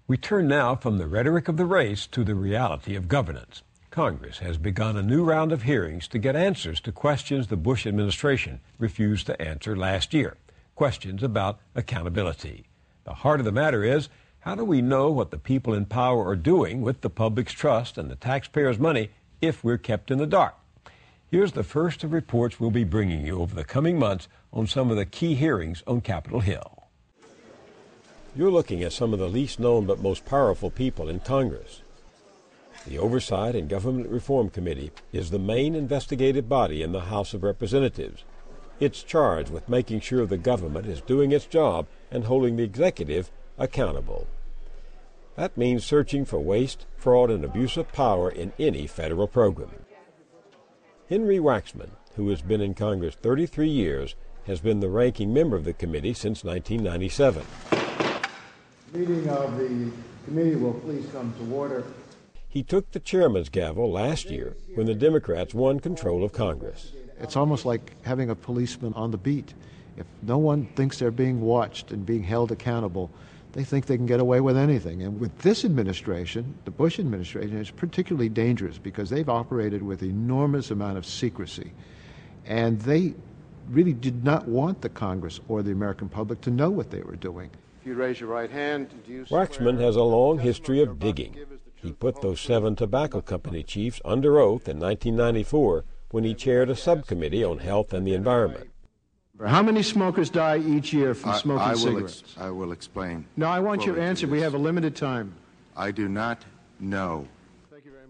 We turn now from the rhetoric of the race to the reality of governance. Congress has begun a new round of hearings to get answers to questions the Bush administration refused to answer last year, questions about accountability. The heart of the matter is, how do we know what the people in power are doing with the public's trust and the taxpayers' money if we're kept in the dark? Here's the first of reports we'll be bringing you over the coming months on some of the key hearings on Capitol Hill. You're looking at some of the least known but most powerful people in Congress. The Oversight and Government Reform Committee is the main investigative body in the House of Representatives. It's charged with making sure the government is doing its job and holding the executive accountable. That means searching for waste, fraud, and abuse of power in any federal program. Henry Waxman, who has been in Congress 33 years, has been the ranking member of the committee since 1997. Meeting of the committee will please come to order. He took the chairman's gavel last year when the Democrats won control of Congress. It's almost like having a policeman on the beat. If no one thinks they're being watched and being held accountable, they think they can get away with anything. And with this administration, the Bush administration, it's particularly dangerous because they've operated with enormous amount of secrecy. And they really did not want the Congress or the American public to know what they were doing. If you raise your right hand, Waxman has a long history of digging. He put those 7 tobacco company chiefs under oath in 1994 when he chaired a subcommittee on health and the environment. How many smokers die each year from smoking cigarettes? I will explain. No, I want your answer. We have a limited time. I do not know.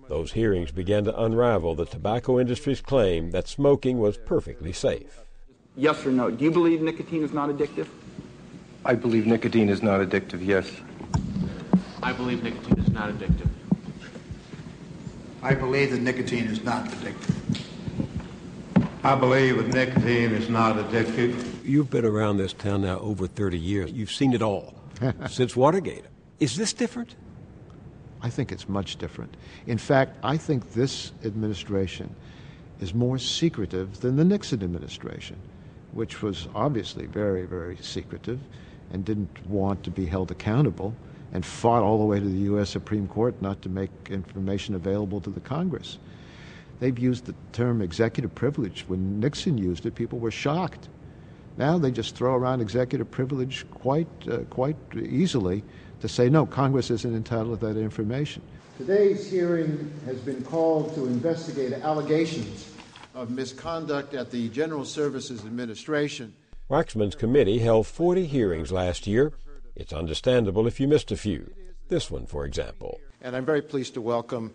Those hearings began to unravel the tobacco industry's claim that smoking was perfectly safe. Yes or no? Do you believe nicotine is not addictive? I believe nicotine is not addictive, yes. I believe nicotine is not addictive. I believe that nicotine is not addictive. I believe that nicotine is not addictive. You've been around this town now over 30 years. You've seen it all since Watergate. Is this different? I think it's much different. In fact, I think this administration is more secretive than the Nixon administration, which was obviously very, very secretive and didn't want to be held accountable and fought all the way to the U.S. Supreme Court not to make information available to the Congress. They've used the term executive privilege. When Nixon used it, people were shocked. Now they just throw around executive privilege quite easily to say, no, Congress isn't entitled to that information. Today's hearing has been called to investigate allegations of misconduct at the General Services Administration. Waxman's committee held 40 hearings last year. It's understandable if you missed a few. This one, for example. And I'm very pleased to welcome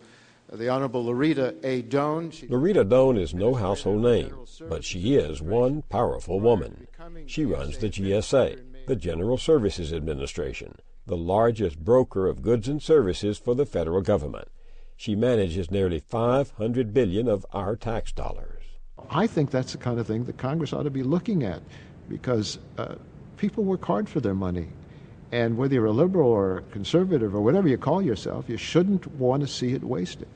the Honorable Loretta A. Doan. Loretta Doan is no household name, but she is one powerful woman. She runs the GSA, the General Services Administration, the largest broker of goods and services for the federal government. She manages nearly $500 billion of our tax dollars. I think that's the kind of thing that Congress ought to be looking at because people work hard for their money. And whether you're a liberal or a conservative or whatever you call yourself, you shouldn't want to see it wasted.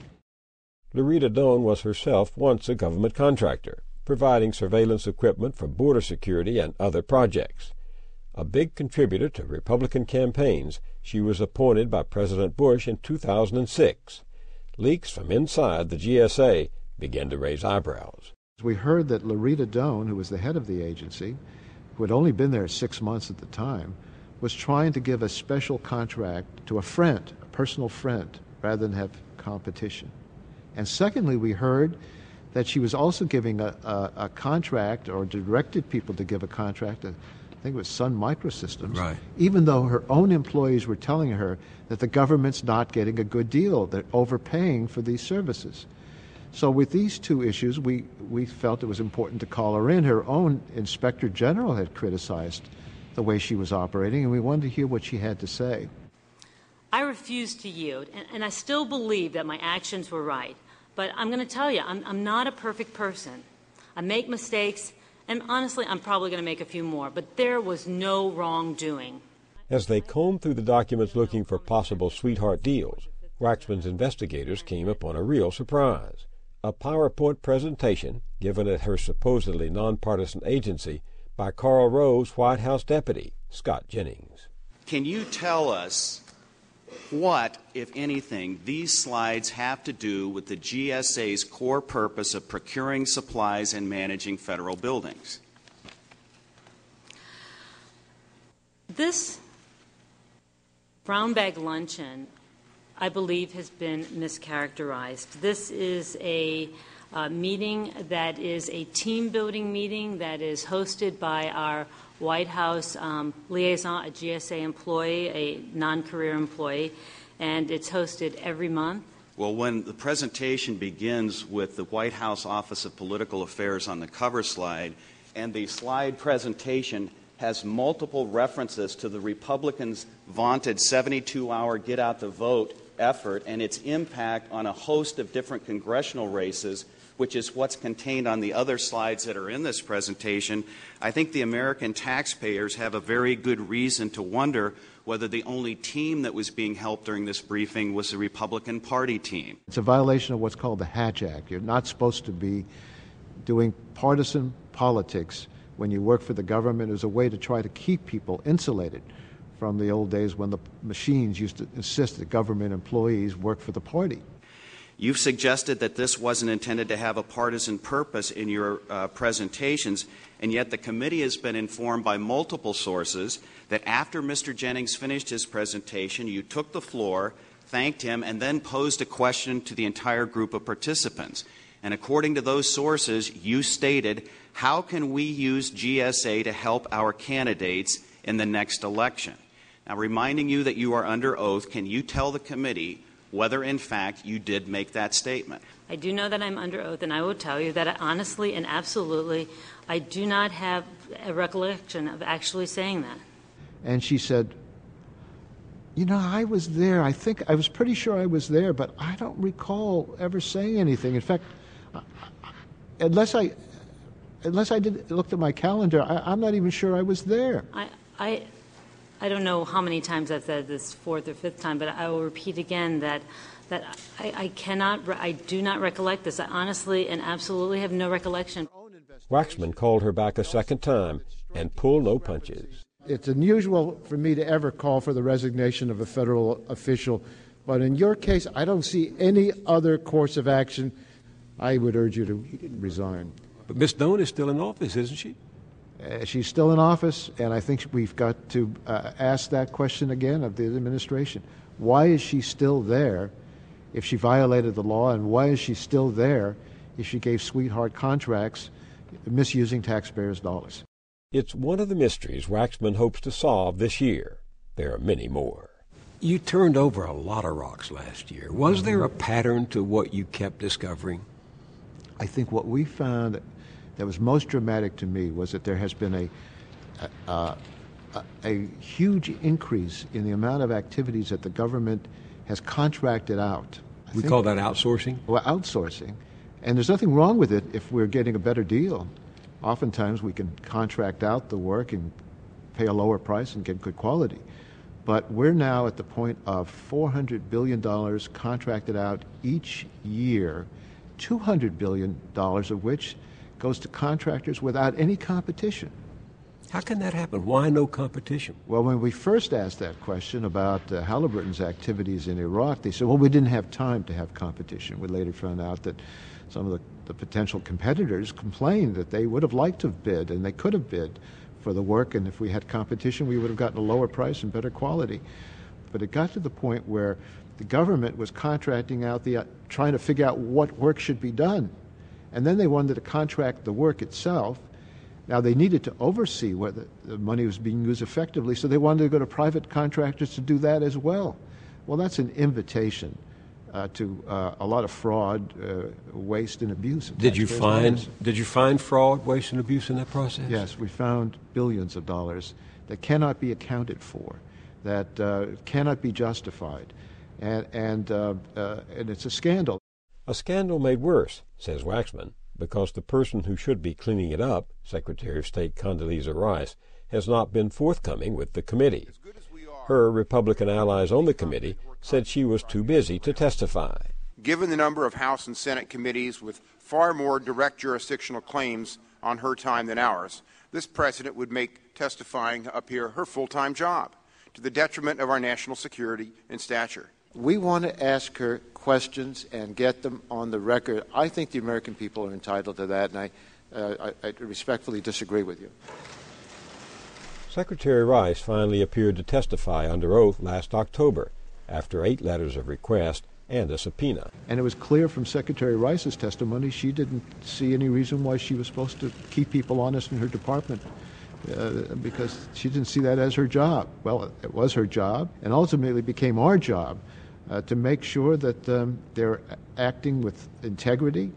Loretta Doan was herself once a government contractor, providing surveillance equipment for border security and other projects. A big contributor to Republican campaigns, she was appointed by President Bush in 2006. Leaks from inside the GSA began to raise eyebrows. We heard that Loretta Doan, who was the head of the agency, who had only been there 6 months at the time, was trying to give a special contract to a friend, a personal friend, rather than have competition. And secondly, we heard that she was also giving a contract or directed people to give a contract to, I think it was Sun Microsystems, right, even though her own employees were telling her that the government's not getting a good deal, they're overpaying for these services. So with these two issues, we felt it was important to call her in. Her own Inspector General had criticized the way she was operating, and we wanted to hear what she had to say. I refuse to yield, and I still believe that my actions were right. But I'm going to tell you, I'm not a perfect person. I make mistakes, and honestly, I'm probably going to make a few more. But there was no wrongdoing. As they combed through the documents looking for possible sweetheart deals, Waxman's investigators came upon a real surprise. A PowerPoint presentation given at her supposedly nonpartisan agency by Karl Rove's White House deputy, Scott Jennings. Can you tell us what, if anything, these slides have to do with the GSA's core purpose of procuring supplies and managing federal buildings? This brown bag luncheon, I believe, has been mischaracterized. This is a meeting that is a team-building meeting that is hosted by our White House liaison, a GSA employee, a non-career employee, and it's hosted every month. Well, when the presentation begins with the White House Office of Political Affairs on the cover slide, and the slide presentation has multiple references to the Republicans' vaunted 72-hour get-out-the-vote effort and its impact on a host of different congressional races, which is what's contained on the other slides that are in this presentation, I think the American taxpayers have a very good reason to wonder whether the only team that was being helped during this briefing was the Republican Party team. It's a violation of what's called the Hatch Act. You're not supposed to be doing partisan politics when you work for the government as a way to try to keep people insulated from the old days when the machines used to insist that government employees work for the party. You've suggested that this wasn't intended to have a partisan purpose in your presentations, and yet the committee has been informed by multiple sources that after Mr. Jennings finished his presentation, you took the floor, thanked him, and then posed a question to the entire group of participants. And according to those sources, you stated, how can we use GSA to help our candidates in the next election? Now, reminding you that you are under oath, can you tell the committee whether, in fact, you did make that statement? I do know that I'm under oath, and I will tell you that honestly and absolutely, I do not have a recollection of actually saying that. And she said, you know, I was there. I was pretty sure I was there, but I don't recall ever saying anything. In fact, unless I looked at my calendar, I'm not even sure I was there. I don't know how many times I've said this, fourth or fifth time, but I will repeat again that I do not recollect this. I honestly and absolutely have no recollection. Waxman called her back a second time and pulled no punches. It's unusual for me to ever call for the resignation of a federal official, but in your case, I don't see any other course of action. I would urge you to resign. But Ms. Doan is still in office, isn't she? She's still in office, and I think we've got to ask that question again of the administration. Why is she still there if she violated the law, and why is she still there if she gave sweetheart contracts misusing taxpayers' dollars? It's one of the mysteries Waxman hopes to solve this year. There are many more. You turned over a lot of rocks last year. Was there a pattern to what you kept discovering? I think what we found that was most dramatic to me was that there has been a huge increase in the amount of activities that the government has contracted out. We call that outsourcing? Well, outsourcing. And there's nothing wrong with it if we're getting a better deal. Oftentimes we can contract out the work and pay a lower price and get good quality. But we're now at the point of $400 billion contracted out each year, $200 billion of which goes to contractors without any competition. How can that happen? Why no competition? Well, when we first asked that question about Halliburton's activities in Iraq, they said, well, we didn't have time to have competition. We later found out that some of the potential competitors complained that they would have liked to have bid, and they could have bid for the work, and if we had competition, we would have gotten a lower price and better quality. But it got to the point where the government was contracting out, trying to figure out what work should be done. And then they wanted to contract the work itself. Now, they needed to oversee whether the money was being used effectively, so they wanted to go to private contractors to do that as well. Well, that's an invitation to a lot of fraud, waste, and abuse. Did you find fraud, waste, and abuse in that process? Yes, we found billions of dollars that cannot be accounted for, that cannot be justified, and it's a scandal. A scandal made worse, says Waxman, because the person who should be cleaning it up, Secretary of State Condoleezza Rice, has not been forthcoming with the committee. Her Republican allies on the committee said she was too busy to testify. Given the number of House and Senate committees with far more direct jurisdictional claims on her time than ours, this president would make testifying up here her full-time job. to the detriment of our national security and stature. We want to ask her questions and get them on the record. I think the American people are entitled to that, and I respectfully disagree with you. Secretary Rice finally appeared to testify under oath last October after 8 letters of request and a subpoena. And it was clear from Secretary Rice's testimony she didn't see any reason why she was supposed to keep people honest in her department because she didn't see that as her job. Well, it was her job and ultimately became our job to make sure that they're acting with integrity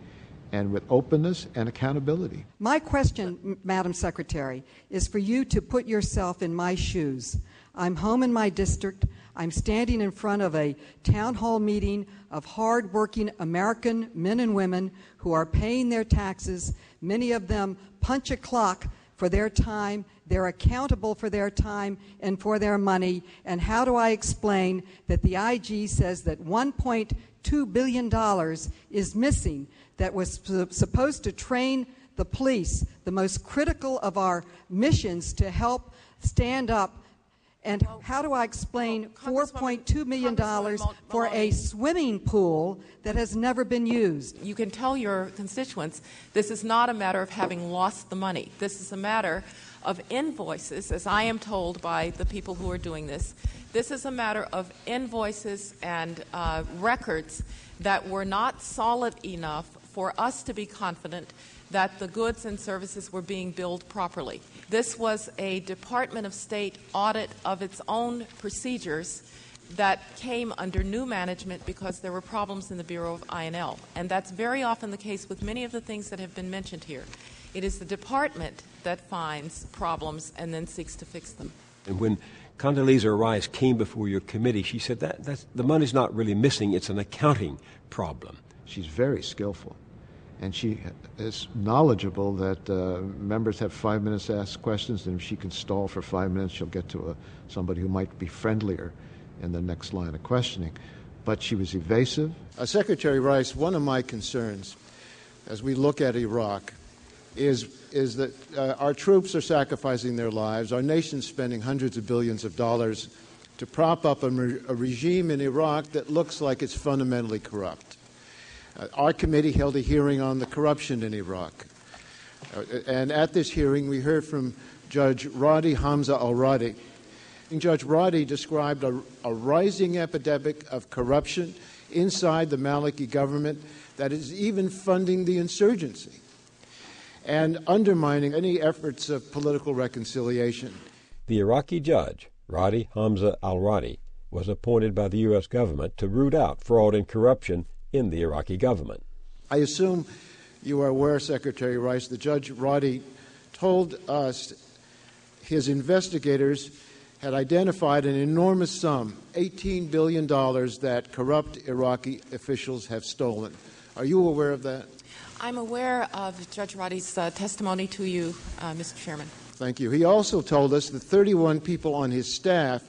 and with openness and accountability. My question, Madam Secretary, is for you to put yourself in my shoes. I'm home in my district. I'm standing in front of a town hall meeting of hard-working American men and women who are paying their taxes. Many of them punch a clock for their time. They're accountable for their time and for their money. And how do I explain that the IG says that $1.2 billion is missing that was supposed to train the police, the most critical of our missions to help stand up? And how do I explain $4.2 million for a swimming pool that has never been used? You can tell your constituents this is not a matter of having lost the money. This is a matter of invoices, as I am told by the people who are doing this. This is a matter of invoices and records that were not solid enough for us to be confident that the goods and services were being billed properly. This was a Department of State audit of its own procedures that came under new management because there were problems in the Bureau of I&L. And that's very often the case with many of the things that have been mentioned here. It is the department that finds problems and then seeks to fix them. And when Condoleezza Rice came before your committee, she said that's the money's not really missing, it's an accounting problem. She's very skillful. And she is knowledgeable that members have 5 minutes to ask questions, and if she can stall for 5 minutes, she'll get to somebody who might be friendlier in the next line of questioning. But she was evasive. Secretary Rice, one of my concerns as we look at Iraq is that our troops are sacrificing their lives. Our nation's spending hundreds of billions of dollars to prop up a regime in Iraq that looks like it's fundamentally corrupt. Our committee held a hearing on the corruption in Iraq. And at this hearing, we heard from Judge Radi Hamza al-Radi. Judge Radi described a rising epidemic of corruption inside the Maliki government that is even funding the insurgency and undermining any efforts of political reconciliation. The Iraqi judge, Radi Hamza al-Radi, was appointed by the U.S. government to root out fraud and corruption in the Iraqi government. I assume you are aware, Secretary Rice, that Judge Radi told us his investigators had identified an enormous sum, $18 billion, that corrupt Iraqi officials have stolen. Are you aware of that? I'm aware of Judge Radi's testimony to you, Mr. Chairman. Thank you. He also told us that 31 people on his staff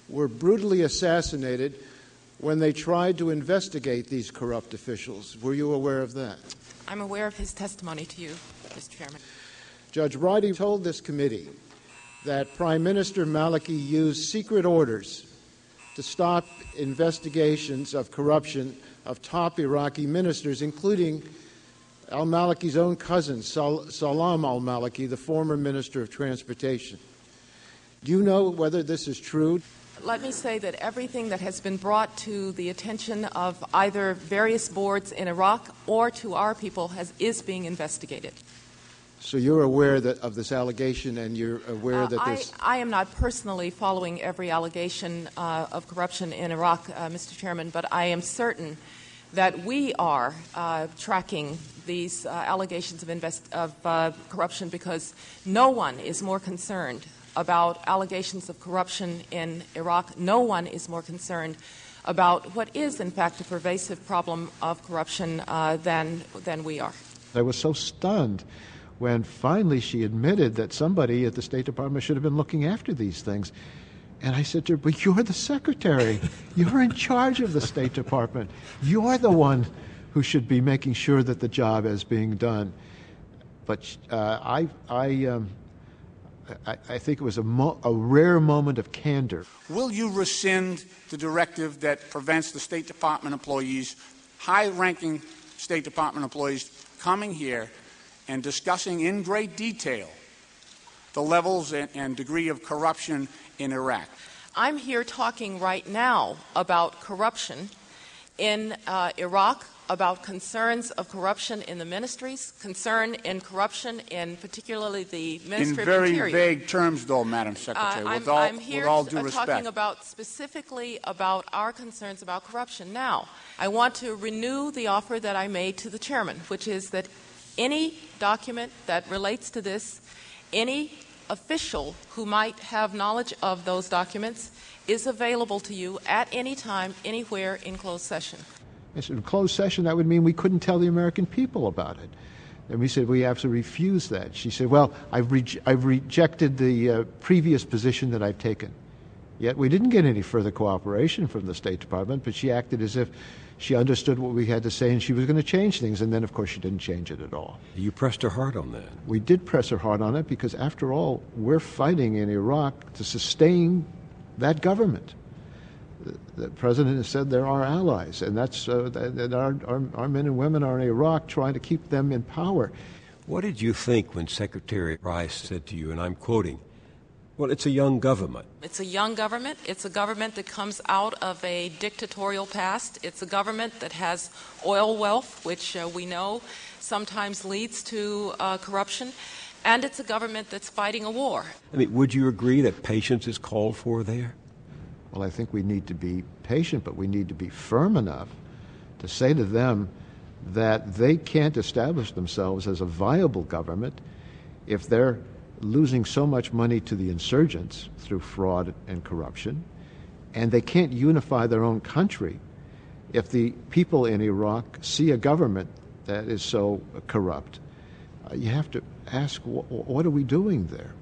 were brutally assassinated when they tried to investigate these corrupt officials. Were you aware of that? I'm aware of his testimony to you, Mr. Chairman. Judge Radi told this committee that Prime Minister Maliki used secret orders to stop investigations of corruption of top Iraqi ministers, including al-Maliki's own cousin, Salam al-Maliki, the former Minister of Transportation. Do you know whether this is true? Let me say that everything that has been brought to the attention of either various boards in Iraq or to our people is being investigated. So you're aware of this allegation, and you're aware that this... I am not personally following every allegation of corruption in Iraq, Mr. Chairman, but I am certain that we are tracking these allegations of corruption because no one is more concerned about allegations of corruption in Iraq. No one is more concerned about what is, in fact, a pervasive problem of corruption than we are. I was so stunned when finally she admitted that somebody at the State Department should have been looking after these things. And I said to her, but you're the secretary. You're in charge of the State Department. You're the one who should be making sure that the job is being done. But I think it was a rare moment of candor. Will you rescind the directive that prevents the State Department employees, high-ranking State Department employees, coming here and discussing in great detail the levels and degree of corruption in Iraq? I'm here talking right now about corruption in Iraq, about concerns of corruption in the ministries, concern in corruption in particularly the Ministry of Interior. In very vague terms, though, Madam Secretary, I'm here with all due respect. talking about specifically about our concerns about corruption. Now, I want to renew the offer that I made to the chairman, which is that any document that relates to this, any official who might have knowledge of those documents is available to you at any time, anywhere in closed session. I said, in closed session, that would mean we couldn't tell the American people about it. And we said, we have to refuse that. She said, well, I've rejected the previous position that I've taken. Yet we didn't get any further cooperation from the State Department, but she acted as if she understood what we had to say and she was going to change things. And then, of course, she didn't change it at all. You pressed her hard on that. We did press her hard on it because, after all, we're fighting in Iraq to sustain that government. The president has said they're our allies, and that's that our men and women are in Iraq trying to keep them in power. What did you think when Secretary Rice said to you, and I'm quoting, well, it's a young government? It's a young government. It's a government that comes out of a dictatorial past. It's a government that has oil wealth, which we know sometimes leads to corruption. And it's a government that's fighting a war. I mean, would you agree that patience is called for there? Well, I think we need to be patient, but we need to be firm enough to say to them that they can't establish themselves as a viable government if they're losing so much money to the insurgents through fraud and corruption, and they can't unify their own country if the people in Iraq see a government that is so corrupt. You have to ask, what are we doing there?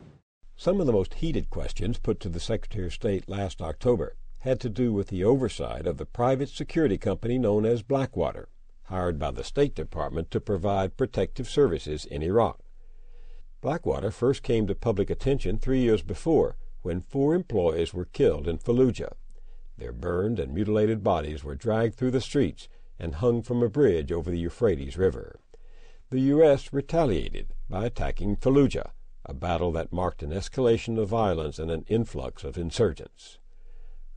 Some of the most heated questions put to the Secretary of State last October had to do with the oversight of the private security company known as Blackwater, hired by the State Department to provide protective services in Iraq. Blackwater first came to public attention 3 years before, when 4 employees were killed in Fallujah. Their burned and mutilated bodies were dragged through the streets and hung from a bridge over the Euphrates River. The U.S. retaliated by attacking Fallujah, a battle that marked an escalation of violence and an influx of insurgents.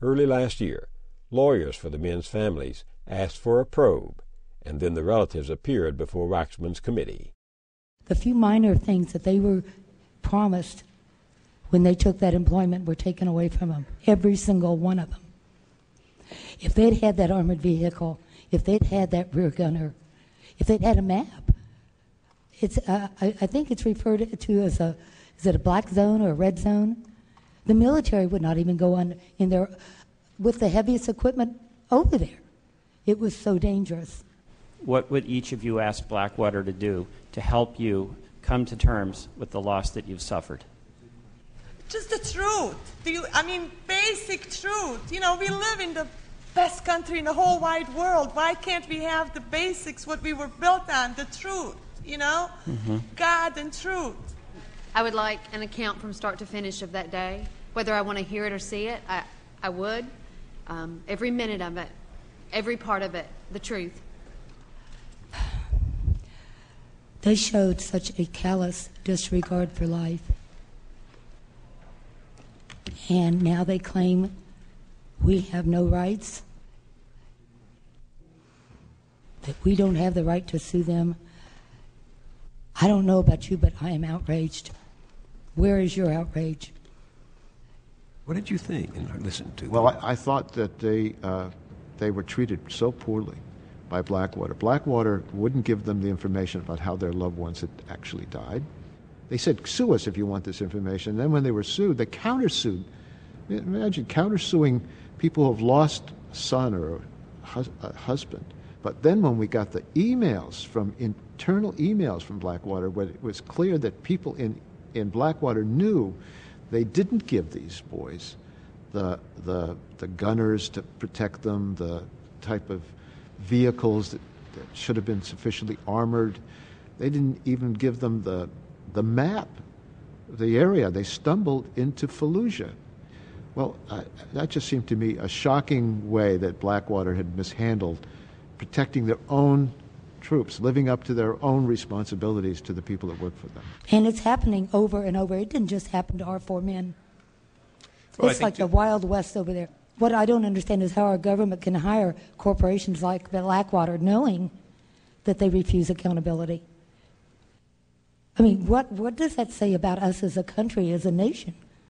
Early last year, lawyers for the men's families asked for a probe, and then the relatives appeared before Waxman's committee. The few minor things that they were promised when they took that employment were taken away from them, every single one of them. If they'd had that armored vehicle, if they'd had that rear gunner, if they'd had a map, I think it's referred to as is it a black zone or a red zone? The military would not even go on in there with the heaviest equipment over there. It was so dangerous. What would each of you ask Blackwater to do to help you come to terms with the loss that you've suffered? Just the truth. Basic truth. We live in the best country in the whole wide world. Why can't we have the basics, what we were built on, the truth? God and truth. I would like an account from start to finish of that day. Whether I want to hear it or see it, I would. Every minute of it, every part of it, the truth. They showed such a callous disregard for life. And now they claim we have no rights, that we don't have the right to sue them. I don't know about you, but I am outraged. Where is your outrage? What did you think and listen to? Well, I thought that they were treated so poorly by Blackwater. Blackwater wouldn't give them the information about how their loved ones had actually died. They said, sue us if you want this information. And then when they were sued, they countersued. Imagine countersuing people who have lost a son or a husband. But then when we got the emails internal emails from Blackwater, where it was clear that people in Blackwater knew they didn't give these boys the gunners to protect them, the type of vehicles that should have been sufficiently armored. They didn't even give them the map the area. They stumbled into Fallujah. Well, that just seemed to me a shocking way that Blackwater had mishandled protecting their own troops, living up to their own responsibilities to the people that work for them. And it's happening over and over. It didn't just happen to our 4 men. Well, it's like the Wild West over there. What I don't understand is how our government can hire corporations like Blackwater knowing that they refuse accountability. I mean, what does that say about us as a country, as a nation?